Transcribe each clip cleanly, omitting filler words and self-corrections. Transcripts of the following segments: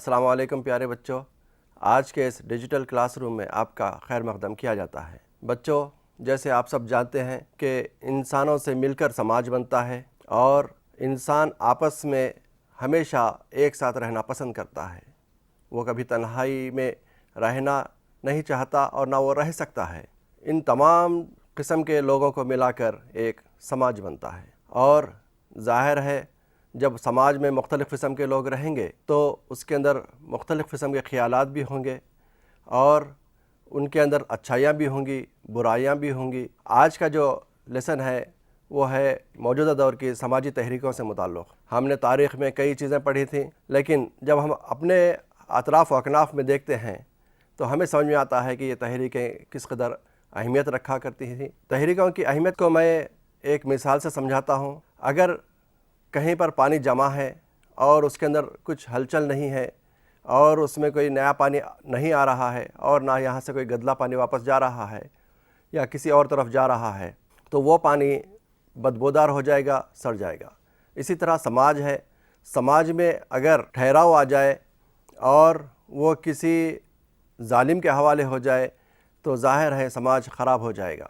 السلام علیکم پیارے بچوں، آج کے اس ڈیجیٹل کلاس روم میں آپ کا خیر مقدم کیا جاتا ہے۔ بچوں، جیسے آپ سب جانتے ہیں کہ انسانوں سے مل کر سماج بنتا ہے اور انسان آپس میں ہمیشہ ایک ساتھ رہنا پسند کرتا ہے۔ وہ کبھی تنہائی میں رہنا نہیں چاہتا اور نہ وہ رہ سکتا ہے۔ ان تمام قسم کے لوگوں کو ملا کر ایک سماج بنتا ہے، اور ظاہر ہے جب سماج میں مختلف قسم کے لوگ رہیں گے تو اس کے اندر مختلف قسم کے خیالات بھی ہوں گے اور ان کے اندر اچھائیاں بھی ہوں گی، برائیاں بھی ہوں گی۔ آج کا جو لیسن ہے وہ ہے موجودہ دور کی سماجی تحریکوں سے متعلق۔ ہم نے تاریخ میں کئی چیزیں پڑھی تھیں، لیکن جب ہم اپنے اطراف و اکناف میں دیکھتے ہیں تو ہمیں سمجھ میں آتا ہے کہ یہ تحریکیں کس قدر اہمیت رکھا کرتی تھیں۔ تحریکوں کی اہمیت کو میں ایک مثال سے سمجھاتا ہوں۔ اگر کہیں پر پانی جمع ہے اور اس کے اندر کچھ ہلچل نہیں ہے اور اس میں کوئی نیا پانی نہیں آ رہا ہے اور نہ یہاں سے کوئی گدلا پانی واپس جا رہا ہے یا کسی اور طرف جا رہا ہے، تو وہ پانی بدبودار ہو جائے گا، سڑ جائے گا۔ اسی طرح سماج ہے، سماج میں اگر ٹھہراؤ آ جائے اور وہ کسی ظالم کے حوالے ہو جائے تو ظاہر ہے سماج خراب ہو جائے گا۔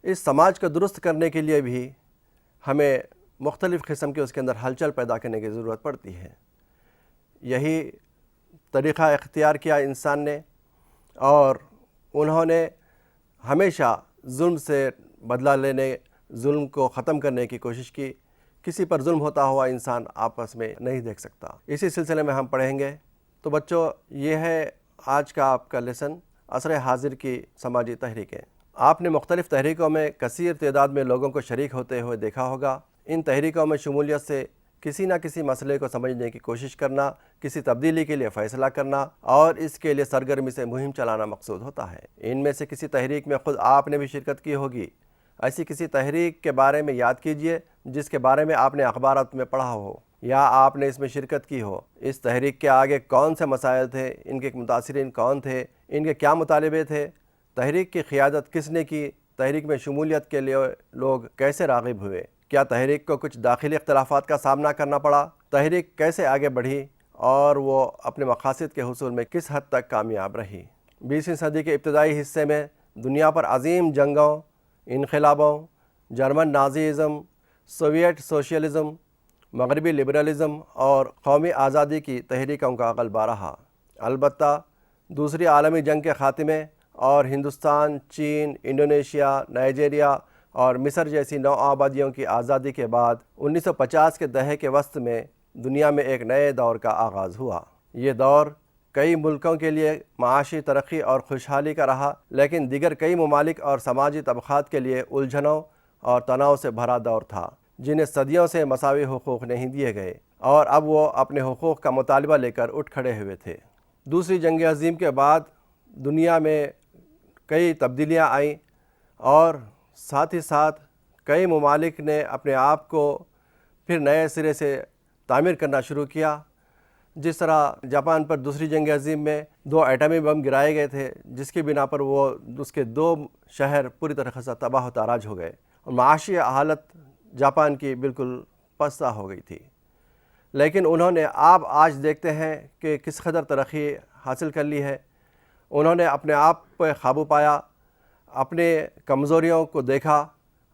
اس سماج کو درست کرنے کے لیے بھی ہمیں مختلف قسم کے اس کے اندر ہلچل پیدا کرنے کی ضرورت پڑتی ہے۔ یہی طریقہ اختیار کیا انسان نے، اور انہوں نے ہمیشہ ظلم سے بدلہ لینے، ظلم کو ختم کرنے کی کوشش کی۔ کسی پر ظلم ہوتا ہوا انسان آپس میں نہیں دیکھ سکتا۔ اسی سلسلے میں ہم پڑھیں گے۔ تو بچوں، یہ ہے آج کا آپ کا لیسن، عصر حاضر کی سماجی تحریکیں۔ آپ نے مختلف تحریکوں میں کثیر تعداد میں لوگوں کو شریک ہوتے ہوئے دیکھا ہوگا۔ ان تحریکوں میں شمولیت سے کسی نہ کسی مسئلے کو سمجھنے کی کوشش کرنا، کسی تبدیلی کے لیے فیصلہ کرنا اور اس کے لیے سرگرمی سے مہم چلانا مقصود ہوتا ہے۔ ان میں سے کسی تحریک میں خود آپ نے بھی شرکت کی ہوگی۔ ایسی کسی تحریک کے بارے میں یاد کیجئے جس کے بارے میں آپ نے اخبارات میں پڑھا ہو یا آپ نے اس میں شرکت کی ہو۔ اس تحریک کے آگے کون سے مسائل تھے، ان کے متاثرین کون تھے، ان کے کیا مطالبے تھے، تحریک کی قیادت کس نے کی، تحریک میں شمولیت کے لیے لوگ کیسے راغب ہوئے، کیا تحریک کو کچھ داخلی اختلافات کا سامنا کرنا پڑا، تحریک کیسے آگے بڑھی اور وہ اپنے مقاصد کے حصول میں کس حد تک کامیاب رہی۔ 20ویں صدی کے ابتدائی حصے میں دنیا پر عظیم جنگوں، انقلابوں، جرمن نازیزم، سوویٹ سوشلزم، مغربی لبرلزم اور قومی آزادی کی تحریکوں کا غلبہ رہا۔ البتہ دوسری عالمی جنگ کے خاتمے اور ہندوستان، چین، انڈونیشیا، نائجیریا اور مصر جیسی نو آبادیوں کی آزادی کے بعد 1950 کے دہے کے وسط میں دنیا میں ایک نئے دور کا آغاز ہوا۔ یہ دور کئی ملکوں کے لیے معاشی ترقی اور خوشحالی کا رہا، لیکن دیگر کئی ممالک اور سماجی طبقات کے لیے الجھنوں اور تناؤ سے بھرا دور تھا، جنہیں صدیوں سے مساوی حقوق نہیں دیے گئے اور اب وہ اپنے حقوق کا مطالبہ لے کر اٹھ کھڑے ہوئے تھے۔ دوسری جنگ عظیم کے بعد دنیا میں کئی تبدیلیاں آئیں اور ساتھ ہی ساتھ کئی ممالک نے اپنے آپ کو پھر نئے سرے سے تعمیر کرنا شروع کیا۔ جس طرح جاپان پر دوسری جنگ عظیم میں 2 ایٹمی بم گرائے گئے تھے، جس کی بنا پر وہ اس کے 2 شہر پوری طرح سے تباہ و تاراج ہو گئے اور معاشی حالت جاپان کی بالکل پستہ ہو گئی تھی۔ لیکن انہوں نے آج دیکھتے ہیں کہ کس قدر ترقی حاصل کر لی ہے۔ انہوں نے اپنے آپ پہ قابو پایا، اپنے کمزوریوں کو دیکھا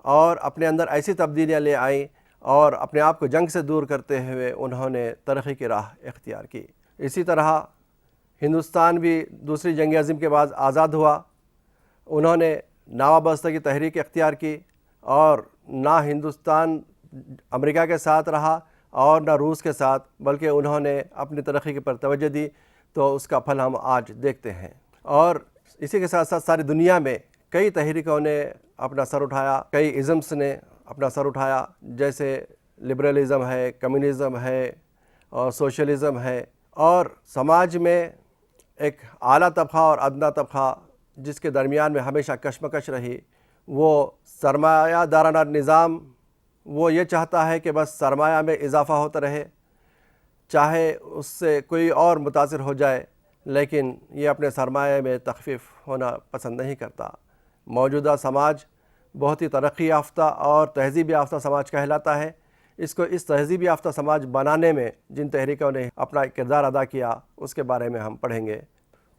اور اپنے اندر ایسی تبدیلیاں لے آئیں اور اپنے آپ کو جنگ سے دور کرتے ہوئے انہوں نے ترقی کی راہ اختیار کی۔ اسی طرح ہندوستان بھی دوسری جنگ عظیم کے بعد آزاد ہوا۔ انہوں نے ناوابستگی کی تحریک اختیار کی اور نہ ہندوستان امریکہ کے ساتھ رہا اور نہ روس کے ساتھ، بلکہ انہوں نے اپنی ترقی پر توجہ دی، تو اس کا پھل ہم آج دیکھتے ہیں۔ اور اسی کے ساتھ ساتھ ساری دنیا میں کئی تحریکوں نے اپنا سر اٹھایا، کئی ازمس نے اپنا سر اٹھایا، جیسے لبرلزم ہے، کمیونزم ہے اور سوشلزم ہے۔ اور سماج میں ایک اعلیٰ طبقہ اور ادنیٰ طبقہ جس کے درمیان میں ہمیشہ کشمکش رہی، وہ سرمایہ دارانہ نظام، وہ یہ چاہتا ہے کہ بس سرمایہ میں اضافہ ہوتا رہے، چاہے اس سے کوئی اور متاثر ہو جائے، لیکن یہ اپنے سرمایہ میں تخفیف ہونا پسند نہیں کرتا۔ موجودہ سماج بہت ہی ترقی یافتہ اور تہذیب یافتہ سماج کہلاتا ہے، اس کو اس تہذیبی یافتہ سماج بنانے میں جن تحریکوں نے اپنا کردار ادا کیا اس کے بارے میں ہم پڑھیں گے۔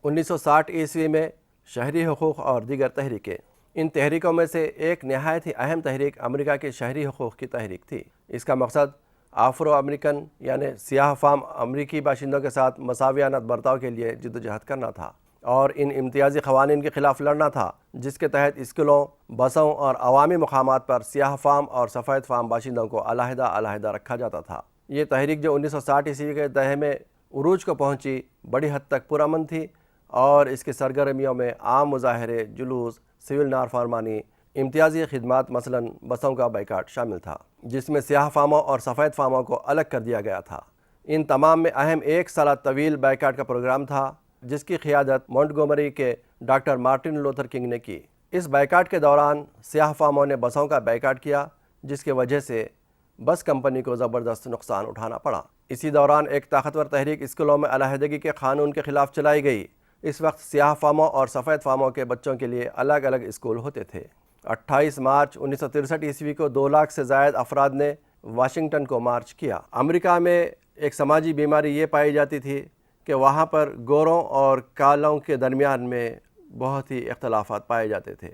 1960 عیسوی میں شہری حقوق اور دیگر تحریکیں۔ ان تحریکوں میں سے ایک نہایت ہی اہم تحریک امریکہ کے شہری حقوق کی تحریک تھی۔ اس کا مقصد افرو امریکن یعنی سیاہ فام امریکی باشندوں کے ساتھ مساویانہ برتاؤ کے لیے جدوجہد کرنا تھا اور ان امتیازی قوانین کے خلاف لڑنا تھا جس کے تحت اسکولوں، بسوں اور عوامی مقامات پر سیاہ فام اور سفید فام باشندوں کو علیحدہ رکھا جاتا تھا۔ یہ تحریک جو 1960 عیسوی کے دہے میں عروج کو پہنچی بڑی حد تک پرامن تھی اور اس کی سرگرمیوں میں عام مظاہرے، جلوس، سول نافرمانی، امتیازی خدمات مثلاً بسوں کا بائیکاٹ شامل تھا جس میں سیاہ فاموں اور سفید فاموں کو الگ کر دیا گیا تھا۔ ان تمام میں اہم ایک سالہ طویل بائیکاٹ کا پروگرام تھا جس کی قیادت مونٹگومری کے ڈاکٹر مارٹن لوتھر کنگ نے کی۔ اس بائیکاٹ کے دوران سیاہ فاموں نے بسوں کا بائیکاٹ کیا جس کی وجہ سے بس کمپنی کو زبردست نقصان اٹھانا پڑا۔ اسی دوران ایک طاقتور تحریک اسکولوں میں علیحدگی کے قانون کے خلاف چلائی گئی۔ اس وقت سیاہ فاموں اور سفید فاموں کے بچوں کے لیے الگ الگ اسکول ہوتے تھے۔ 28 مارچ 1963 عیسوی کو 2 لاکھ سے زائد افراد نے واشنگٹن کو مارچ کیا۔ امریکہ میں ایک سماجی بیماری یہ پائی جاتی تھی کہ وہاں پر گوروں اور کالوں کے درمیان میں بہت ہی اختلافات پائے جاتے تھے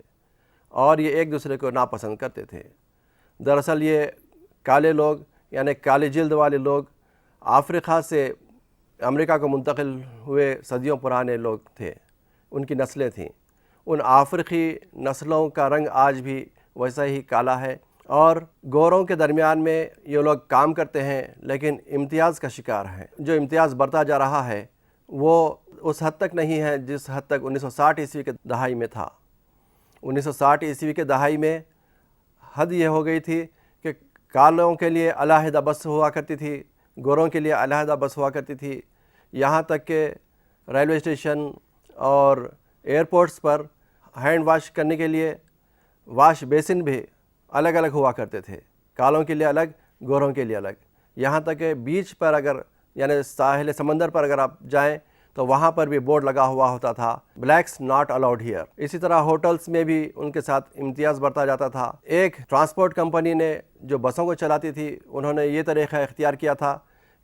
اور یہ ایک دوسرے کو ناپسند کرتے تھے۔ دراصل یہ کالے لوگ یعنی کالے جلد والے لوگ افریقہ سے امریکہ کو منتقل ہوئے صدیوں پرانے لوگ تھے، ان کی نسلیں تھیں۔ ان افریقی نسلوں کا رنگ آج بھی ویسا ہی کالا ہے اور گوروں کے درمیان میں یہ لوگ کام کرتے ہیں لیکن امتیاز کا شکار ہیں۔ جو امتیاز برتا جا رہا ہے وہ اس حد تک نہیں ہے جس حد تک 1960 عیسوی کے دہائی میں تھا۔ 1960 عیسوی کے دہائی میں حد یہ ہو گئی تھی کہ کالوں کے لیے علیحدہ بس ہوا کرتی تھی، گوروں کے لیے علیحدہ بس ہوا کرتی تھی، یہاں تک کہ ریلوے اسٹیشن اور ایئرپورٹس پر ہینڈ واش کرنے کے لیے واش بیسن بھی الگ الگ ہوا کرتے تھے، کالوں کے لیے الگ، گوروں کے لیے الگ۔ یہاں تک کہ بیچ پر اگر یعنی ساحل سمندر پر اگر آپ جائیں تو وہاں پر بھی بورڈ لگا ہوا ہوتا تھا، بلیکس ناٹ الاؤڈ ہیئر۔ اسی طرح ہوٹلز میں بھی ان کے ساتھ امتیاز برتا جاتا تھا۔ ایک ٹرانسپورٹ کمپنی نے جو بسوں کو چلاتی تھی انہوں نے یہ طریقہ اختیار کیا تھا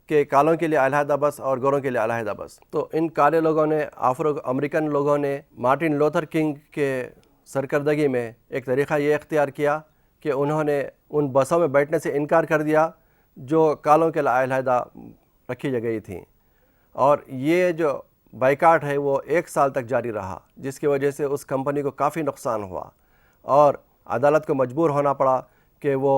کہ کالوں کے لیے علیحدہ بس اور گوروں کے لیے علیحدہ بس۔ تو ان کالے لوگوں نے، افرو امریکن لوگوں نے مارٹن لوتھر کنگ کے سرکردگی میں ایک طریقہ یہ اختیار کیا کہ انہوں نے ان بسوں میں بیٹھنے سے انکار کر دیا جو کالوں کے لیے علیحدہ رکھی گئی تھیں، اور یہ جو بائیکاٹ ہے وہ 1 سال تک جاری رہا جس کی وجہ سے اس کمپنی کو کافی نقصان ہوا اور عدالت کو مجبور ہونا پڑا کہ وہ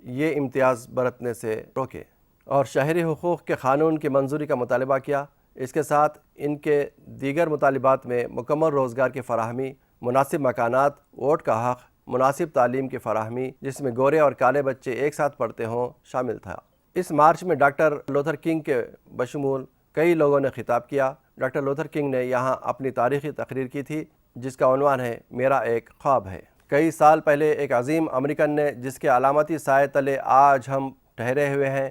یہ امتیاز برتنے سے روکے اور شہری حقوق کے قانون کی منظوری کا مطالبہ کیا۔ اس کے ساتھ ان کے دیگر مطالبات میں مکمل روزگار کی فراہمی، مناسب مکانات، ووٹ کا حق، مناسب تعلیم کی فراہمی جس میں گورے اور کالے بچے ایک ساتھ پڑھتے ہوں شامل تھا۔ اس مارچ میں ڈاکٹر لوتھر کنگ کے بشمول کئی لوگوں نے خطاب کیا۔ ڈاکٹر لوتھر کنگ نے یہاں اپنی تاریخی تقریر کی تھی جس کا عنوان ہے میرا ایک خواب ہے۔ کئی سال پہلے ایک عظیم امریکن نے جس کے علامتی سائے تلے آج ہم ٹھہرے ہوئے ہیں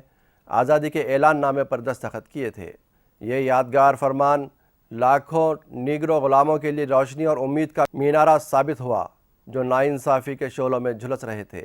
آزادی کے اعلان نامے پر دستخط کیے تھے۔ یہ یادگار فرمان لاکھوں نیگرو غلاموں کے لیے روشنی اور امید کا مینارہ ثابت ہوا جو ناانصافی کے شعلوں میں جھلس رہے تھے،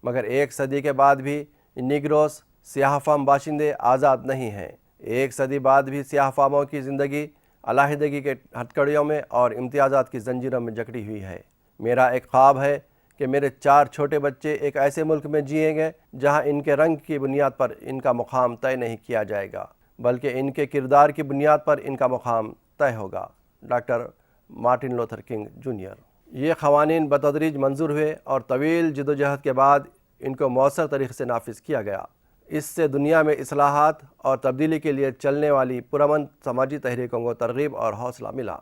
مگر 1 صدی کے بعد بھی نیگروس سیاہ فام باشندے آزاد نہیں ہیں۔ 1 صدی بعد بھی سیاہ فاموں کی زندگی علیحدگی کے ہتھکڑیوں میں اور امتیازات کی زنجیروں میں جکڑی ہوئی ہے۔ میرا ایک خواب ہے کہ میرے 4 چھوٹے بچے ایک ایسے ملک میں جئیں گے جہاں ان کے رنگ کی بنیاد پر ان کا مقام طے نہیں کیا جائے گا بلکہ ان کے کردار کی بنیاد پر ان کا مقام طے ہوگا۔ Doctor Martin Luther king junior. یہ قوانین بتدریج منظور ہوئے اور طویل جدوجہد کے بعد ان کو مؤثر طریقے سے نافذ کیا گیا۔ اس سے دنیا میں اصلاحات اور تبدیلی کے لیے چلنے والی پرامن سماجی تحریکوں کو ترغیب اور حوصلہ ملا۔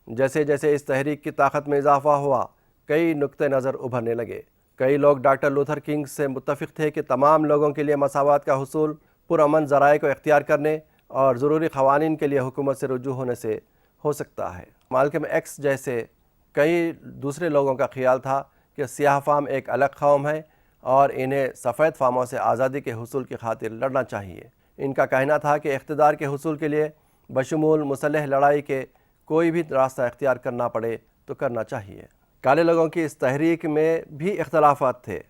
جیسے جیسے اس تحریک کی طاقت میں اضافہ ہوا کئی نقطۂ نظر ابھرنے لگے۔ کئی لوگ ڈاکٹر لوتھر کنگ سے متفق تھے کہ تمام لوگوں کے لیے مساوات کا حصول پرامن ذرائع کو اختیار کرنے اور ضروری قوانین کے لیے حکومت سے رجوع ہونے سے ہو سکتا ہے۔ مالکم ایکس جیسے کئی دوسرے لوگوں کا خیال تھا کہ سیاہ فام ایک الگ قوم ہے اور انہیں سفید فاموں سے آزادی کے حصول کی خاطر لڑنا چاہیے۔ ان کا کہنا تھا کہ اقتدار کے حصول کے لیے بشمول مسلح لڑائی کے کوئی بھی راستہ اختیار کرنا پڑے تو کرنا چاہیے۔ کالے لوگوں کی اس تحریک میں بھی اختلافات تھے۔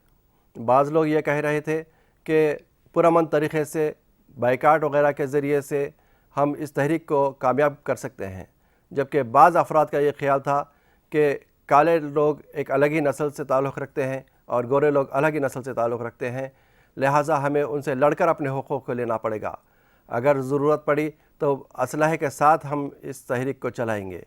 بعض لوگ یہ کہہ رہے تھے کہ پرامن طریقے سے بائیکاٹ وغیرہ کے ذریعے سے ہم اس تحریک کو کامیاب کر سکتے ہیں، جبکہ بعض افراد کا یہ خیال تھا کہ کالے لوگ ایک الگ ہی نسل سے تعلق رکھتے ہیں اور گورے لوگ الگ ہی نسل سے تعلق رکھتے ہیں، لہٰذا ہمیں ان سے لڑ کر اپنے حقوق کو لینا پڑے گا، اگر ضرورت پڑی تو اسلحے کے ساتھ ہم اس تحریک کو چلائیں گے۔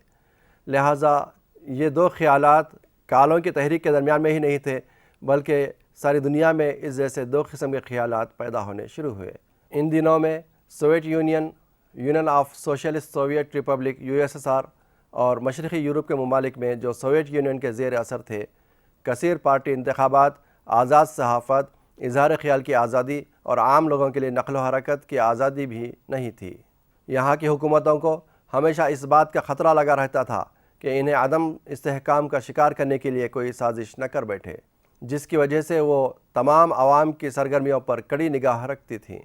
لہٰذا یہ دو خیالات کالوں کی تحریک کے درمیان میں ہی نہیں تھے، بلکہ ساری دنیا میں اس جیسے دو قسم کے خیالات پیدا ہونے شروع ہوئے۔ ان دنوں میں Soviet union of socialist Soviet republic USSR اور مشرقی یورپ کے ممالک میں جو سوویت یونین کے زیر اثر تھے، کثیر پارٹی انتخابات، آزاد صحافت، اظہار خیال کی آزادی اور عام لوگوں کے لیے نقل و حرکت کی آزادی بھی نہیں تھی۔ یہاں کی حکومتوں کو ہمیشہ اس بات کا خطرہ لگا رہتا تھا کہ انہیں عدم استحکام کا شکار کرنے کے لیے کوئی سازش نہ کر بیٹھے، جس کی وجہ سے وہ تمام عوام کی سرگرمیوں پر کڑی نگاہ رکھتی تھیں۔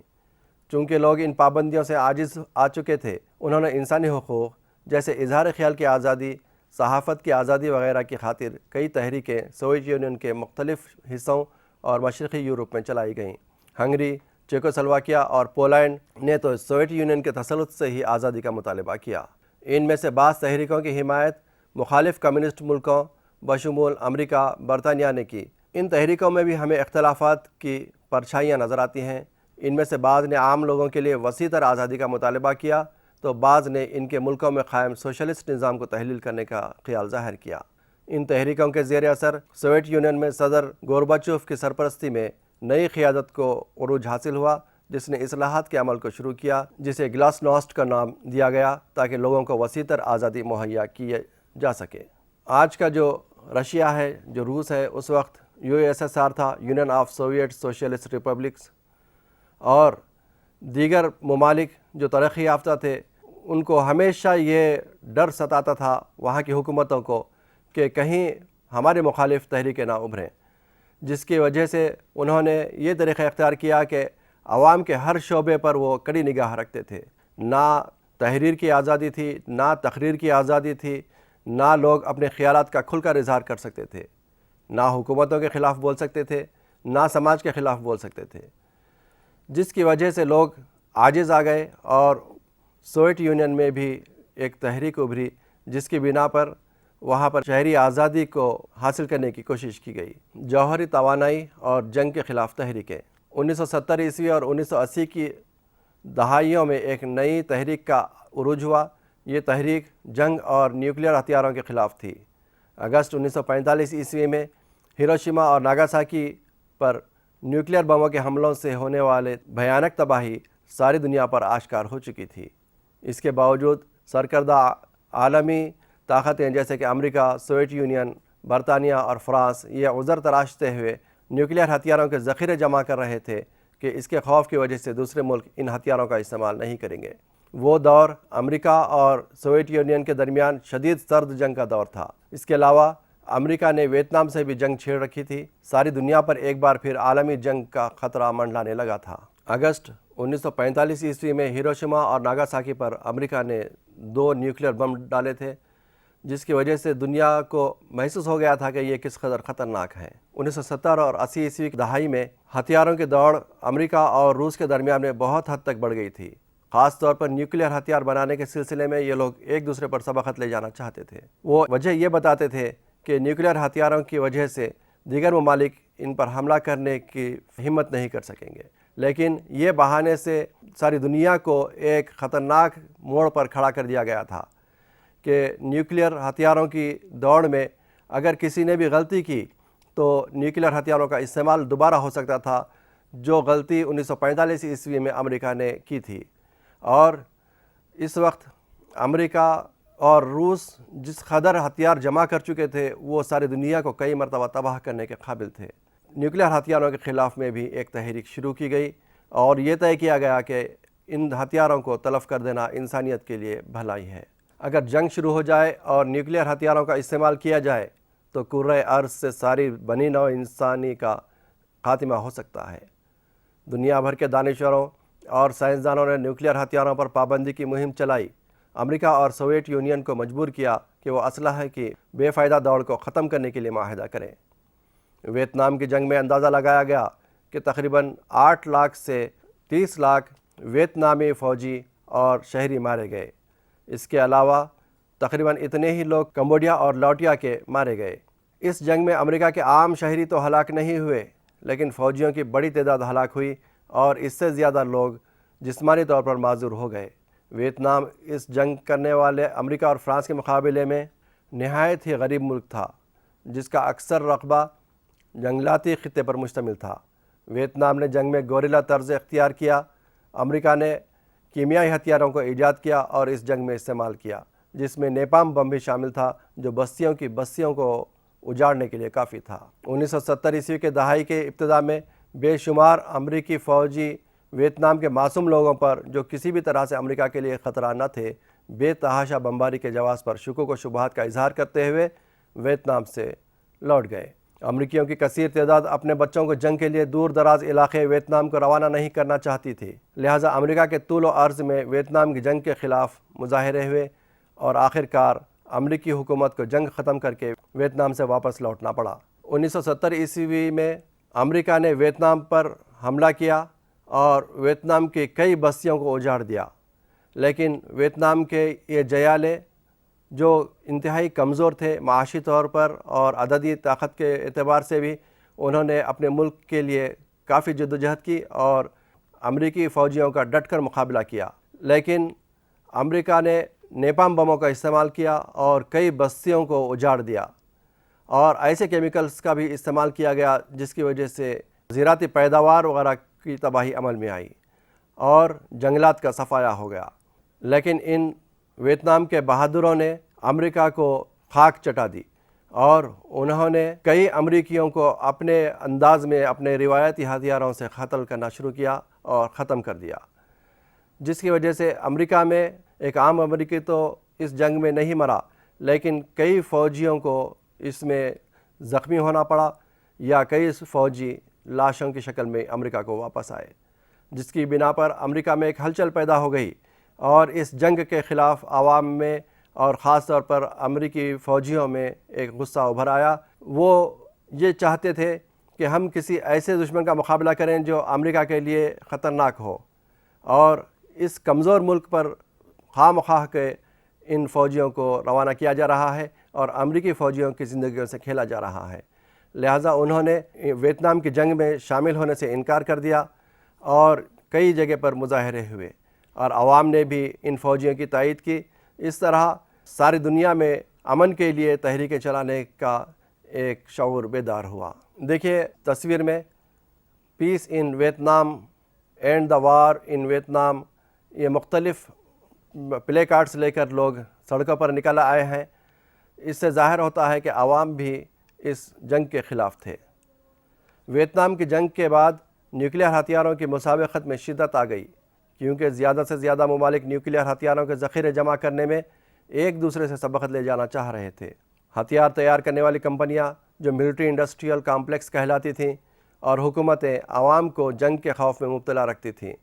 چونکہ لوگ ان پابندیوں سے عاجز آ چکے تھے، انہوں نے انسانی حقوق جیسے اظہار خیال کی آزادی، صحافت کی آزادی وغیرہ کی خاطر کئی تحریکیں سوویت یونین کے مختلف حصوں اور مشرقی یورپ میں چلائی گئیں۔ ہنگری، چیکوسلواکیہ اور پولینڈ نے تو سوویت یونین کے تسلط سے ہی آزادی کا مطالبہ کیا۔ ان میں سے بعض تحریکوں کی حمایت مخالف کمیونسٹ ملکوں بشمول امریکہ، برطانیہ نے کی۔ ان تحریکوں میں بھی ہمیں اختلافات کی پرچھائیاں نظر آتی ہیں۔ ان میں سے بعض نے عام لوگوں کے لیے وسیع تر آزادی کا مطالبہ کیا، تو بعض نے ان کے ملکوں میں قائم سوشلسٹ نظام کو تحلیل کرنے کا خیال ظاہر کیا۔ ان تحریکوں کے زیر اثر سوویت یونین میں صدر گورباچوف کی سرپرستی میں نئی قیادت کو عروج حاصل ہوا، جس نے اصلاحات کے عمل کو شروع کیا، جسے گلاسنوسٹ کا نام دیا گیا تاکہ لوگوں کو وسیع تر آزادی مہیا کی جا سکے۔ آج کا جو رشیا ہے، جو روس ہے، اس وقت USSR تھا، union of Soviet socialist republics, اور دیگر ممالک جو ترقی یافتہ تھے ان کو ہمیشہ یہ ڈر ستاتا تھا وہاں کی حکومتوں کو کہ کہیں ہمارے مخالف تحریکیں نہ ابھریں، جس کی وجہ سے انہوں نے یہ طریقہ اختیار کیا کہ عوام کے ہر شعبے پر وہ کڑی نگاہ رکھتے تھے۔ نہ تحریر کی آزادی تھی، نہ تقریر کی آزادی تھی، نہ لوگ اپنے خیالات کا کھل کر اظہار کر سکتے تھے، نہ حکومتوں کے خلاف بول سکتے تھے، نہ سماج کے خلاف بول سکتے تھے، جس کی وجہ سے لوگ عاجز آ گئے اور سوویت یونین میں بھی ایک تحریک ابھری، جس کی بنا پر وہاں پر شہری آزادی کو حاصل کرنے کی کوشش کی گئی۔ جوہری توانائی اور جنگ کے خلاف تحریکیں 1970 عیسوی اور 1980 کی دہائیوں میں ایک نئی تحریک کا عروج ہوا۔ یہ تحریک جنگ اور نیوکلیئر ہتھیاروں کے خلاف تھی۔ اگست 1945 عیسوی میں ہیروشیما اور ناگاساکی پر نیوکلیئر بموں کے حملوں سے ہونے والے بھیانک تباہی ساری دنیا پر آشکار ہو چکی تھی۔ اس کے باوجود سرکردہ عالمی طاقتیں جیسے کہ امریکہ، سوویت یونین، برطانیہ اور فرانس یہ عذر تراشتے ہوئے نیوکلیئر ہتھیاروں کے ذخیرے جمع کر رہے تھے کہ اس کے خوف کی وجہ سے دوسرے ملک ان ہتھیاروں کا استعمال نہیں کریں گے۔ وہ دور امریکہ اور سوویت یونین کے درمیان شدید سرد جنگ کا دور تھا۔ اس کے علاوہ امریکہ نے ویتنام سے بھی جنگ چھیڑ رکھی تھی۔ ساری دنیا پر ایک بار پھر عالمی جنگ کا خطرہ منڈلانے لگا تھا۔ اگست 1945 عیسوی میں ہیروشیما اور ناگاساکی پر امریکہ نے 2 نیوکلیئر بم ڈالے تھے، جس کی وجہ سے دنیا کو محسوس ہو گیا تھا کہ یہ کس قدر خطرناک ہے۔ 1970 اور 80 عیسوی کی دہائی میں ہتھیاروں کی دوڑ امریکہ اور روس کے درمیان میں بہت حد تک بڑھ گئی تھی۔ خاص طور پر نیوکلیئر ہتھیار بنانے کے سلسلے میں یہ لوگ ایک دوسرے پر سبقت لے جانا چاہتے تھے۔ وہ وجہ یہ بتاتے تھے کہ نیوکلیئر ہتھیاروں کی وجہ سے دیگر ممالک ان پر حملہ کرنے کی ہمت نہیں کر سکیں گے، لیکن یہ بہانے سے ساری دنیا کو ایک خطرناک موڑ پر کھڑا کر دیا گیا تھا کہ نیوکلیئر ہتھیاروں کی دوڑ میں اگر کسی نے بھی غلطی کی تو نیوکلیئر ہتھیاروں کا استعمال دوبارہ ہو سکتا تھا، جو غلطی 1945 عیسوی میں امریکہ نے کی تھی۔ اور اس وقت امریکہ اور روس جس قدر ہتھیار جمع کر چکے تھے وہ ساری دنیا کو کئی مرتبہ تباہ کرنے کے قابل تھے۔ نیوکلیئر ہتھیاروں کے خلاف میں بھی ایک تحریک شروع کی گئی اور یہ طے کیا گیا کہ ان ہتھیاروں کو تلف کر دینا انسانیت کے لیے بھلائی ہے۔ اگر جنگ شروع ہو جائے اور نیوکلیئر ہتھیاروں کا استعمال کیا جائے تو کرۂ ارض سے ساری بنی نوع انسانی کا خاتمہ ہو سکتا ہے۔ دنیا بھر کے دانشوروں اور سائنسدانوں نے نیوکلیئر ہتھیاروں پر پابندی کی مہم چلائی۔ امریکہ اور سوویت یونین کو مجبور کیا کہ وہ اسلحے کی بے فائدہ دوڑ کو ختم کرنے کے لیے معاہدہ کریں۔ ویتنام کی جنگ میں اندازہ لگایا گیا کہ تقریباً 8 لاکھ سے 30 لاکھ ویتنامی فوجی اور شہری مارے گئے۔ اس کے علاوہ تقریباً اتنے ہی لوگ کمبوڈیا اور لاوٹیا کے مارے گئے۔ اس جنگ میں امریکہ کے عام شہری تو ہلاک نہیں ہوئے، لیکن فوجیوں کی بڑی تعداد ہلاک ہوئی اور اس سے زیادہ لوگ جسمانی طور پر معذور ہو گئے۔ ویتنام اس جنگ کرنے والے امریکہ اور فرانس کے مقابلے میں نہایت ہی غریب ملک تھا، جس کا اکثر رقبہ جنگلاتی خطے پر مشتمل تھا۔ ویتنام نے جنگ میں گوریلا طرز اختیار کیا۔ امریکہ نے کیمیائی ہتھیاروں کو ایجاد کیا اور اس جنگ میں استعمال کیا، جس میں نیپام بم بھی شامل تھا، جو بستیوں کو اجاڑنے کے لیے کافی تھا۔ 1970 عیسوی کے دہائی کے ابتدا میں بے شمار امریکی فوجی ویتنام کے معصوم لوگوں پر، جو کسی بھی طرح سے امریکہ کے لیے خطرہ نہ تھے، بے تحاشا بمباری کے جواز پر شکوک و شبہات کا اظہار کرتے ہوئے ویتنام سے لوٹ گئے۔ امریکیوں کی کثیر تعداد اپنے بچوں کو جنگ کے لیے دور دراز علاقے ویتنام کو روانہ نہیں کرنا چاہتی تھی، لہٰذا امریکہ کے طول و عرض میں ویتنام کی جنگ کے خلاف مظاہرے ہوئے اور آخرکار امریکی حکومت کو جنگ ختم کر کے ویتنام سے واپس لوٹنا پڑا۔ 1970 عیسوی میں امریکہ نے ویتنام پر حملہ کیا اور ویتنام کی کئی بستیوں کو اجاڑ دیا، لیکن ویتنام کے یہ جیالے جو انتہائی کمزور تھے معاشی طور پر اور عددی طاقت کے اعتبار سے بھی، انہوں نے اپنے ملک کے لیے کافی جدوجہد کی اور امریکی فوجیوں کا ڈٹ کر مقابلہ کیا، لیکن امریکہ نے نیپام بموں کا استعمال کیا اور کئی بستیوں کو اجاڑ دیا، اور ایسے کیمیکلز کا بھی استعمال کیا گیا جس کی وجہ سے زراعتی پیداوار وغیرہ کی تباہی عمل میں آئی اور جنگلات کا صفایا ہو گیا۔ لیکن ان ویتنام کے بہادروں نے امریکہ کو خاک چٹا دی اور انہوں نے کئی امریکیوں کو اپنے انداز میں اپنے روایتی ہتھیاروں سے قتل کرنا شروع کیا اور ختم کر دیا، جس کی وجہ سے امریکہ میں ایک عام امریکی تو اس جنگ میں نہیں مرا، لیکن کئی فوجیوں کو اس میں زخمی ہونا پڑا یا کئی فوجی لاشوں کی شکل میں امریکہ کو واپس آئے، جس کی بنا پر امریکہ میں ایک ہلچل پیدا ہو گئی اور اس جنگ کے خلاف عوام میں اور خاص طور پر امریکی فوجیوں میں ایک غصہ ابھر آیا۔ وہ یہ چاہتے تھے کہ ہم کسی ایسے دشمن کا مقابلہ کریں جو امریکہ کے لیے خطرناک ہو، اور اس کمزور ملک پر خواہ مخواہ کے ان فوجیوں کو روانہ کیا جا رہا ہے اور امریکی فوجیوں کی زندگیوں سے کھیلا جا رہا ہے، لہٰذا انہوں نے ویتنام کی جنگ میں شامل ہونے سے انکار کر دیا اور کئی جگہ پر مظاہرے ہوئے اور عوام نے بھی ان فوجیوں کی تائید کی۔ اس طرح ساری دنیا میں امن کے لیے تحریکیں چلانے کا ایک شعور بیدار ہوا۔ دیکھیے تصویر میں peace in Vietnam and the war in Vietnam, یہ مختلف پلے کارڈز لے کر لوگ سڑکوں پر نکل آئے ہیں۔ اس سے ظاہر ہوتا ہے کہ عوام بھی اس جنگ کے خلاف تھے۔ ویتنام کی جنگ کے بعد نیوکلیئر ہتھیاروں کی مسابقت میں شدت آ گئی، کیونکہ زیادہ سے زیادہ ممالک نیوکلیئر ہتھیاروں کے ذخیرے جمع کرنے میں ایک دوسرے سے سبقت لے جانا چاہ رہے تھے۔ ہتھیار تیار کرنے والی کمپنیاں جو ملٹری انڈسٹریل کامپلیکس کہلاتی تھیں، اور حکومتیں عوام کو جنگ کے خوف میں مبتلا رکھتی تھیں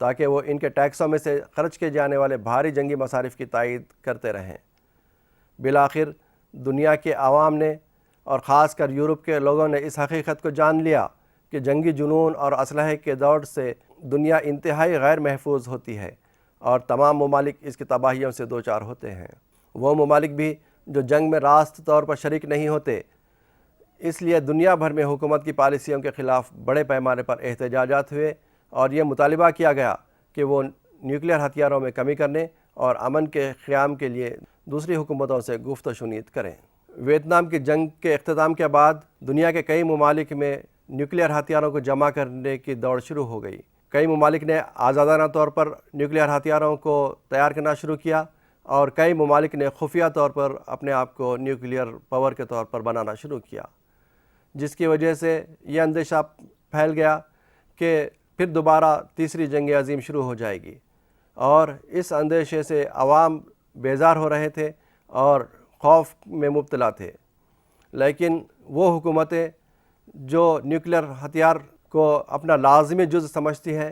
تاکہ وہ ان کے ٹیکسوں میں سے خرچ کیے جانے والے بھاری جنگی مصارف کی تائید کرتے رہیں۔ بالآخر دنیا کے عوام نے اور خاص کر یورپ کے لوگوں نے اس حقیقت کو جان لیا کہ جنگی جنون اور اسلحے کے دوڑ سے دنیا انتہائی غیر محفوظ ہوتی ہے اور تمام ممالک اس کی تباہیوں سے دوچار ہوتے ہیں۔ وہ ممالک بھی جو جنگ میں راست طور پر شریک نہیں ہوتے، اس لیے دنیا بھر میں حکومت کی پالیسیوں کے خلاف بڑے پیمانے پر احتجاجات ہوئے اور یہ مطالبہ کیا گیا کہ وہ نیوکلیئر ہتھیاروں میں کمی کرنے اور امن کے قیام کے لیے دوسری حکومتوں سے گفت و شنید کریں۔ ویتنام کی جنگ کے اختتام کے بعد دنیا کے کئی ممالک میں نیوکلیئر ہتھیاروں کو جمع کرنے کی دوڑ شروع ہو گئی۔ کئی ممالک نے آزادانہ طور پر نیوکلیئر ہتھیاروں کو تیار کرنا شروع کیا اور کئی ممالک نے خفیہ طور پر اپنے آپ کو نیوکلیئر پاور کے طور پر بنانا شروع کیا، جس کی وجہ سے یہ اندیشہ پھیل گیا کہ پھر دوبارہ تیسری جنگ عظیم شروع ہو جائے گی، اور اس اندیشے سے عوام بیزار ہو رہے تھے اور خوف میں مبتلا تھے۔ لیکن وہ حکومتیں جو نیوکلیئر ہتھیار کو اپنا لازمی جز سمجھتی ہیں،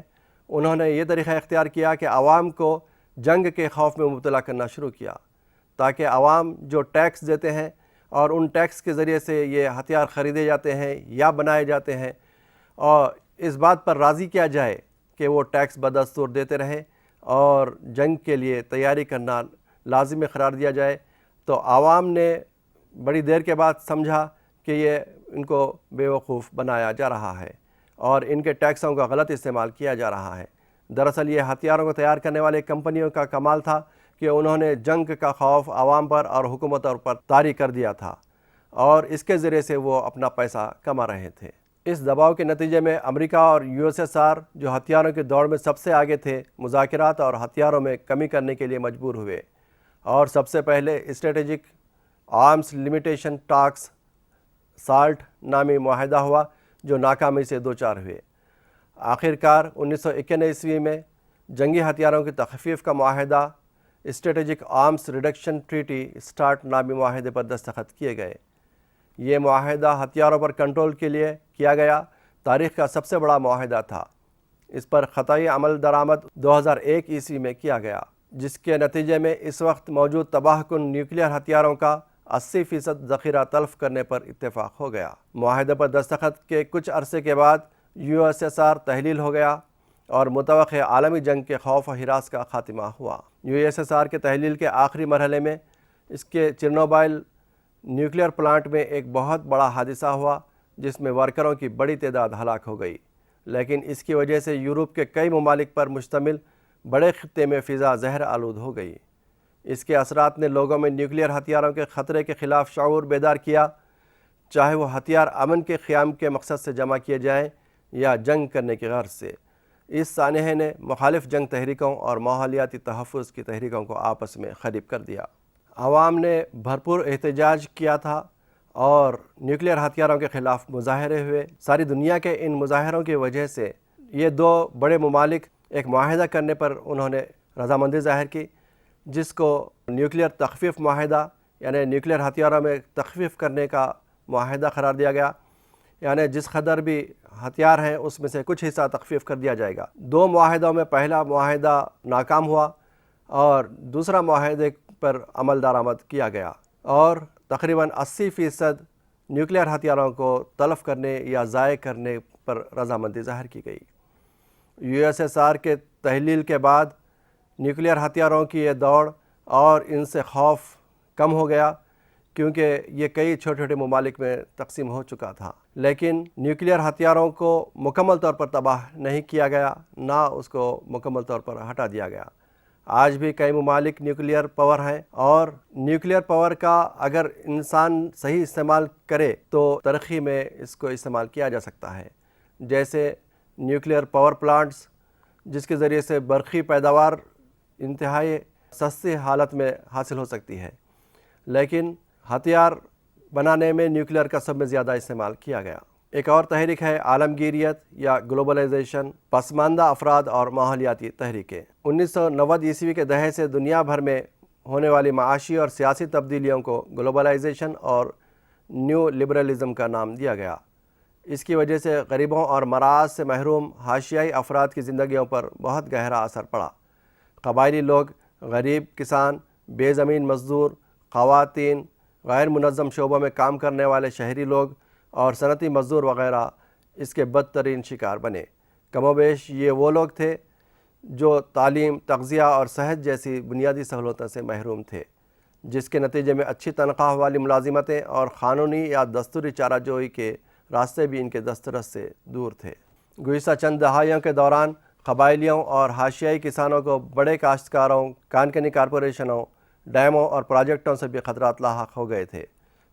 انہوں نے یہ طریقہ اختیار کیا کہ عوام کو جنگ کے خوف میں مبتلا کرنا شروع کیا، تاکہ عوام جو ٹیکس دیتے ہیں اور ان ٹیکس کے ذریعے سے یہ ہتھیار خریدے جاتے ہیں یا بنائے جاتے ہیں، اور اس بات پر راضی کیا جائے کہ وہ ٹیکس بدستور دیتے رہے اور جنگ کے لیے تیاری کرنا لازمی قرار دیا جائے، تو عوام نے بڑی دیر کے بعد سمجھا کہ یہ ان کو بیوقوف بنایا جا رہا ہے اور ان کے ٹیکسوں کا غلط استعمال کیا جا رہا ہے۔ دراصل یہ ہتھیاروں کو تیار کرنے والے کمپنیوں کا کمال تھا کہ انہوں نے جنگ کا خوف عوام پر اور حکومتوں پر طاری کر دیا تھا اور اس کے ذریعے سے وہ اپنا پیسہ کما رہے تھے۔ اس دباؤ کے نتیجے میں امریکہ اور USSR جو ہتھیاروں کی دوڑ میں سب سے آگے تھے، مذاکرات اور ہتھیاروں میں کمی کرنے کے لیے مجبور ہوئے اور سب سے پہلے اسٹریٹجک آرمز لمیٹیشن ٹاکس سالٹ نامی معاہدہ ہوا جو ناکامی سے دوچار ہوئے۔ آخر کار 1991 میں جنگی ہتھیاروں کی تخفیف کا معاہدہ strategic arms reduction treaty start نامی معاہدے پر دستخط کیے گئے۔ یہ معاہدہ ہتھیاروں پر کنٹرول کے لیے کیا گیا تاریخ کا سب سے بڑا معاہدہ تھا۔ اس پر قطعی عمل درآمد 2001 میں کیا گیا، جس کے نتیجے میں اس وقت موجود تباہ کن نیوکلیئر ہتھیاروں کا 80% ذخیرہ تلف کرنے پر اتفاق ہو گیا۔ معاہدے پر دستخط کے کچھ عرصے کے بعد USSR تحلیل ہو گیا اور متوقع عالمی جنگ کے خوف و ہراس کا خاتمہ ہوا۔ USSR کے تحلیل کے آخری مرحلے میں اس کے چرنوبائل نیوکلیئر پلانٹ میں ایک بہت بڑا حادثہ ہوا جس میں ورکروں کی بڑی تعداد ہلاک ہو گئی، لیکن اس کی وجہ سے یورپ کے کئی ممالک پر مشتمل بڑے خطے میں فضا زہر آلود ہو گئی۔ اس کے اثرات نے لوگوں میں نیوکلیئر ہتھیاروں کے خطرے کے خلاف شعور بیدار کیا، چاہے وہ ہتھیار امن کے قیام کے مقصد سے جمع کیے جائیں یا جنگ کرنے کی غرض سے۔ اس سانحے نے مخالف جنگ تحریکوں اور ماحولیاتی تحفظ کی تحریکوں کو آپس میں قریب کر دیا۔ عوام نے بھرپور احتجاج کیا تھا اور نیوکلیئر ہتھیاروں کے خلاف مظاہرے ہوئے۔ ساری دنیا کے ان مظاہروں کی وجہ سے یہ دو بڑے ممالک ایک معاہدہ کرنے پر انہوں نے رضامندی ظاہر کی، جس کو نیوکلیئر تخفیف معاہدہ یعنی نیوکلیئر ہتھیاروں میں تخفیف کرنے کا معاہدہ قرار دیا گیا، یعنی جس قدر بھی ہتھیار ہیں اس میں سے کچھ حصہ تخفیف کر دیا جائے گا۔ دو معاہدوں میں پہلا معاہدہ ناکام ہوا اور دوسرا معاہدے پر عمل درآمد کیا گیا اور تقریباً 80% نیوکلیئر ہتھیاروں کو تلف کرنے یا ضائع کرنے پر رضامندی ظاہر کی گئی۔ USSR کے تحلیل کے بعد نیوکلیئر ہتھیاروں کی یہ دوڑ اور ان سے خوف کم ہو گیا کیونکہ یہ کئی چھوٹے چھوٹے ممالک میں تقسیم ہو چکا تھا، لیکن نیوکلیئر ہتھیاروں کو مکمل طور پر تباہ نہیں کیا گیا، نہ اس کو مکمل طور پر ہٹا دیا گیا۔ آج بھی کئی ممالک نیوکلیئر پاور ہیں اور نیوکلیئر پاور کا اگر انسان صحیح استعمال کرے تو ترقی میں اس کو استعمال کیا جا سکتا ہے، جیسے نیوکلیئر پاور پلانٹس جس کے ذریعے سے برقی پیداوار انتہائی سستی حالت میں حاصل ہو سکتی ہے، لیکن ہتھیار بنانے میں نیوکلیئر کا سب میں زیادہ استعمال کیا گیا۔ ایک اور تحریک ہے عالمگیریت یا گلوبلائزیشن، پسماندہ افراد اور ماحولیاتی تحریکیں۔ 1990 کے دہے سے دنیا بھر میں ہونے والی معاشی اور سیاسی تبدیلیوں کو گلوبلائزیشن اور نیو لبرلزم کا نام دیا گیا۔ اس کی وجہ سے غریبوں اور مراعات سے محروم حاشیائی افراد کی زندگیوں پر بہت گہرا اثر پڑا۔ قبائلی لوگ، غریب کسان، بے زمین مزدور، خواتین، غیر منظم شعبوں میں کام کرنے والے شہری لوگ اور صنعتی مزدور وغیرہ اس کے بدترین شکار بنے۔ کم و بیش یہ وہ لوگ تھے جو تعلیم، تغذیہ اور صحت جیسی بنیادی سہولتوں سے محروم تھے، جس کے نتیجے میں اچھی تنخواہ والی ملازمتیں اور قانونی یا دستوری چارہ جوئی کے راستے بھی ان کے دسترس سے دور تھے۔ گزشتہ چند دہائیوں کے دوران قبائلیوں اور حاشیائی کسانوں کو بڑے کاشتکاروں، کان کنی کارپوریشنوں، ڈیموں اور پروجیکٹوں سے بھی خطرات لاحق ہو گئے تھے۔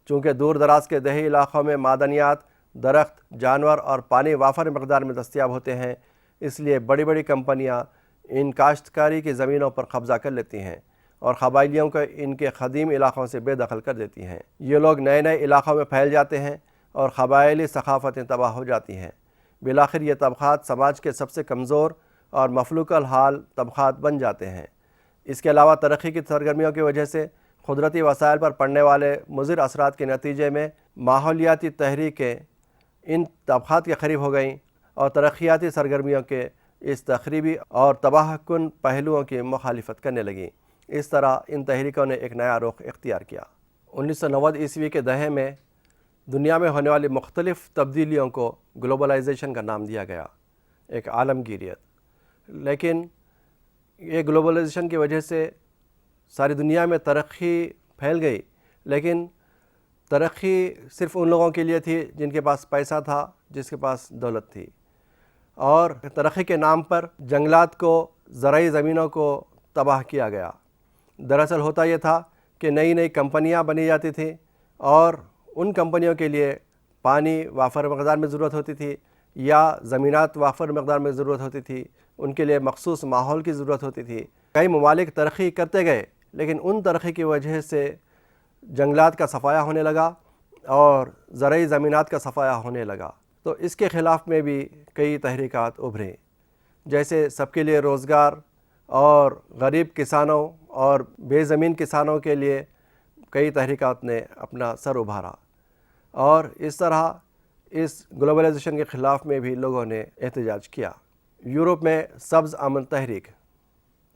چونکہ دور دراز کے دیہی علاقوں میں معدنیات، درخت، جانور اور پانی وافر مقدار میں دستیاب ہوتے ہیں، اس لیے بڑی بڑی کمپنیاں ان کاشتکاری کی زمینوں پر قبضہ کر لیتی ہیں اور قبائلیوں کو ان کے قدیم علاقوں سے بے دخل کر دیتی ہیں۔ یہ لوگ نئے نئے علاقوں میں پھیل جاتے ہیں اور قبائلی ثقافتیں تباہ ہو جاتی ہیں۔ بالآخر یہ طبقات سماج کے سب سے کمزور اور مفلوک الحال طبقات بن جاتے ہیں۔ اس کے علاوہ ترقی کی سرگرمیوں کی وجہ سے قدرتی وسائل پر پڑنے والے مضر اثرات کے نتیجے میں ماحولیاتی تحریکیں ان طبقات کے قریب ہو گئیں اور ترقیاتی سرگرمیوں کے اس تخریبی اور تباہ کن پہلوؤں کی مخالفت کرنے لگیں۔ اس طرح ان تحریکوں نے ایک نیا رخ اختیار کیا۔ 1990 کے دہے میں دنیا میں ہونے والی مختلف تبدیلیوں کو گلوبلائزیشن کا نام دیا گیا، ایک عالمگیریت۔ لیکن یہ گلوبلائزیشن کی وجہ سے ساری دنیا میں ترقی پھیل گئی، لیکن ترقی صرف ان لوگوں کے لیے تھی جن کے پاس پیسہ تھا، جس کے پاس دولت تھی، اور ترقی کے نام پر جنگلات کو، زرعی زمینوں کو تباہ کیا گیا۔ دراصل ہوتا یہ تھا کہ نئی نئی کمپنیاں بنی جاتی تھیں، اور ان کمپنیوں کے لیے پانی وافر مقدار میں ضرورت ہوتی تھی، یا زمینات وافر مقدار میں ضرورت ہوتی تھی، ان کے لیے مخصوص ماحول کی ضرورت ہوتی تھی۔ کئی ممالک ترقی کرتے گئے، لیکن ان ترقی کی وجہ سے جنگلات کا صفایا ہونے لگا اور زرعی زمینات کا صفایا ہونے لگا۔ تو اس کے خلاف میں بھی کئی تحریکات ابھریں، جیسے سب کے لیے روزگار، اور غریب کسانوں اور بے زمین کسانوں کے لیے کئی تحریکات نے اپنا سر ابھارا، اور اس طرح اس گلوبلائزیشن کے خلاف میں بھی لوگوں نے احتجاج کیا۔ یورپ میں سبز امن تحریک،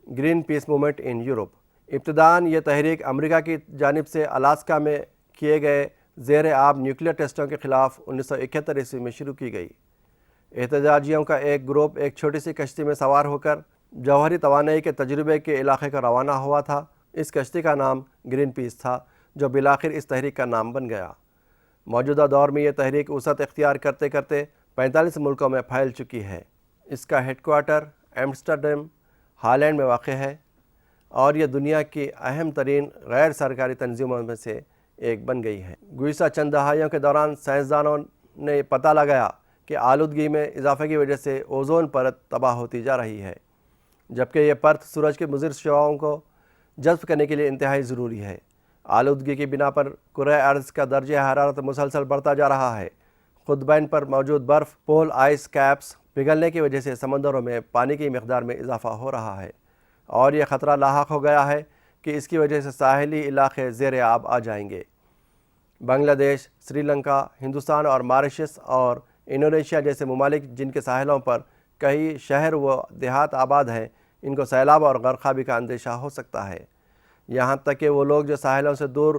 green peace movement in Europe, ابتداً یہ تحریک امریکہ کی جانب سے الاسکا میں کیے گئے زیر آب نیوکلیئر ٹیسٹوں کے خلاف 1971 عیسوی میں شروع کی گئی۔ احتجاجیوں کا ایک گروپ ایک چھوٹی سی کشتی میں سوار ہو کر جوہری توانائی کے تجربے کے علاقے کا روانہ ہوا تھا۔ اس کشتی کا نام گرین پیس تھا، جو بالآخر اس تحریک کا نام بن گیا۔ موجودہ دور میں یہ تحریک وسعت اختیار کرتے کرتے 45 ملکوں میں پھیل چکی ہے۔ اس کا ہیڈ کوارٹر ایمسٹرڈیم، ہالینڈ میں واقع ہے، اور یہ دنیا کی اہم ترین غیر سرکاری تنظیموں میں سے ایک بن گئی ہے۔ گزشتہ چند دہائیوں کے دوران سائنسدانوں نے پتہ لگایا کہ آلودگی میں اضافے کی وجہ سے اوزون پرت تباہ ہوتی جا رہی ہے، جبکہ یہ پرت سورج کے مضر شعاؤں کو جذب کرنے کے لیے انتہائی ضروری ہے۔ آلودگی کی بنا پر کرۂ ارض کا درجہ حرارت مسلسل بڑھتا جا رہا ہے۔ خودبین پر موجود برف، پول آئس کیپس پگھلنے کی وجہ سے سمندروں میں پانی کی مقدار میں اضافہ ہو رہا ہے، اور یہ خطرہ لاحق ہو گیا ہے کہ اس کی وجہ سے ساحلی علاقے زیر آب آ جائیں گے۔ بنگلہ دیش، سری لنکا، ہندوستان اور ماریشس اور انڈونیشیا جیسے ممالک جن کے ساحلوں پر کئی شہر و دیہات آباد ہیں، ان کو سیلاب اور غرقابی کا اندیشہ ہو سکتا ہے۔ یہاں تک کہ وہ لوگ جو ساحلوں سے دور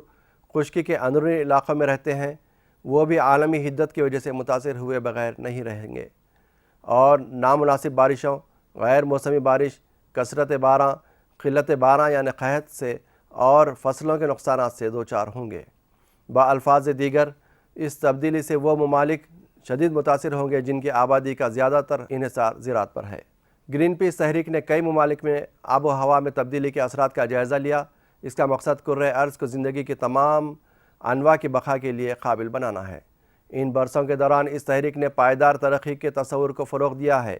خشکی کے اندرونی علاقوں میں رہتے ہیں، وہ بھی عالمی حدت کی وجہ سے متاثر ہوئے بغیر نہیں رہیں گے، اور نامناسب بارشوں، غیر موسمی بارش، کثرت باران، قلت باران یعنی قحط سے اور فصلوں کے نقصانات سے دوچار ہوں گے۔ بالفاظ دیگر، اس تبدیلی سے وہ ممالک شدید متاثر ہوں گے جن کی آبادی کا زیادہ تر انحصار زراعت پر ہے۔ گرین پیس تحریک نے کئی ممالک میں آب و ہوا میں تبدیلی کے اثرات کا جائزہ لیا۔ اس کا مقصد کرۂ ارض کو زندگی کی تمام انواع کی بقا کے لیے قابل بنانا ہے۔ ان برسوں کے دوران اس تحریک نے پائیدار ترقی کے تصور کو فروغ دیا ہے،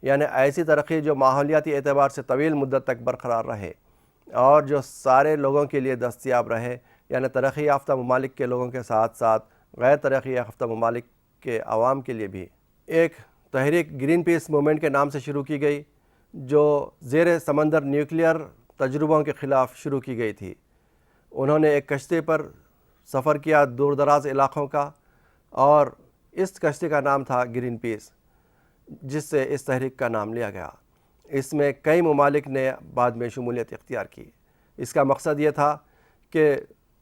یعنی ایسی ترقی جو ماحولیاتی اعتبار سے طویل مدت تک برقرار رہے اور جو سارے لوگوں کے لیے دستیاب رہے، یعنی ترقی یافتہ ممالک کے لوگوں کے ساتھ ساتھ غیر ترقی یافتہ ممالک کے عوام کے لیے بھی۔ ایک تحریک گرین پیس موومنٹ کے نام سے شروع کی گئی، جو زیر سمندر نیوکلیئر تجربوں کے خلاف شروع کی گئی تھی۔ انہوں نے ایک کشتی پر سفر کیا دور دراز علاقوں کا، اور اس کشتی کا نام تھا گرین پیس، جس سے اس تحریک کا نام لیا گیا۔ اس میں کئی ممالک نے بعد میں شمولیت اختیار کی۔ اس کا مقصد یہ تھا کہ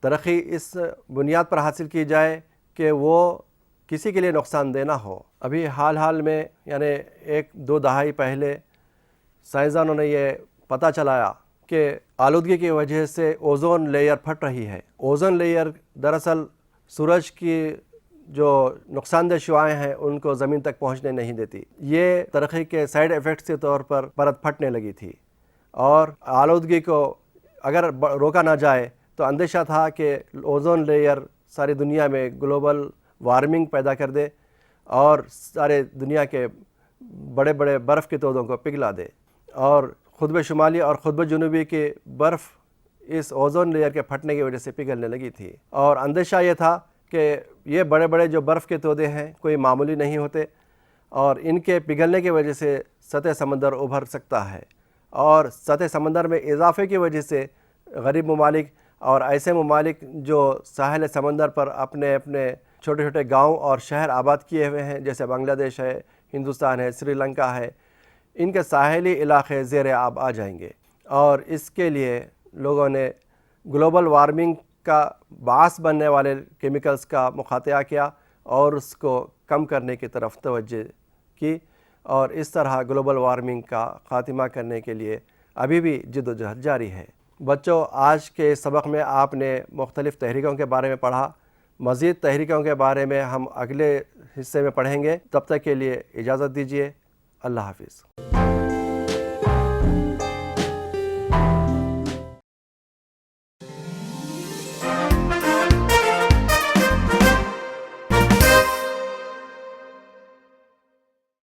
ترقی اس بنیاد پر حاصل کی جائے کہ وہ کسی کے لیے نقصان دہ نہ ہو۔ ابھی حال میں یعنی ایک دو دہائی پہلے سائنسدانوں نے یہ پتہ چلایا کہ آلودگی کی وجہ سے اوزون لیئر پھٹ رہی ہے۔ اوزون لیئر دراصل سورج کی جو نقصان دہ شعاعیں ہیں ان کو زمین تک پہنچنے نہیں دیتی۔ یہ ترقی کے سائیڈ ایفیکٹس کے طور پر پرت پھٹنے لگی تھی، اور آلودگی کو اگر روکا نہ جائے تو اندیشہ تھا کہ اوزون لیئر ساری دنیا میں گلوبل وارمنگ پیدا کر دے اور سارے دنیا کے بڑے بڑے برف کے تودوں کو پگھلا دے، اور قطب شمالی اور قطب جنوبی کی برف اس اوزون لیئر کے پھٹنے کی وجہ سے پگھلنے لگی تھی۔ اور اندیشہ یہ تھا کہ یہ بڑے بڑے جو برف کے تودے ہیں کوئی معمولی نہیں ہوتے، اور ان کے پگھلنے کی وجہ سے سطح سمندر ابھر سکتا ہے، اور سطح سمندر میں اضافے کی وجہ سے غریب ممالک اور ایسے ممالک جو ساحل سمندر پر اپنے چھوٹے چھوٹے گاؤں اور شہر آباد کیے ہوئے ہیں، جیسے بنگلہ دیش ہے، ہندوستان ہے، سری لنکا ہے، ان کے ساحلی علاقے زیر آب آ جائیں گے، اور اس کے لیے لوگوں نے گلوبل وارمنگ کا باعث بننے والے کیمیکلز کا مخاطبہ کیا اور اس کو کم کرنے کی طرف توجہ کی، اور اس طرح گلوبل وارمنگ کا خاتمہ کرنے کے لیے ابھی بھی جد و جہد جاری ہے۔ بچوں، آج کے سبق میں آپ نے مختلف تحریکوں کے بارے میں پڑھا۔ مزید تحریکوں کے بارے میں ہم اگلے حصے میں پڑھیں گے۔ تب تک کے لیے اجازت دیجیے۔ اللہ حافظ۔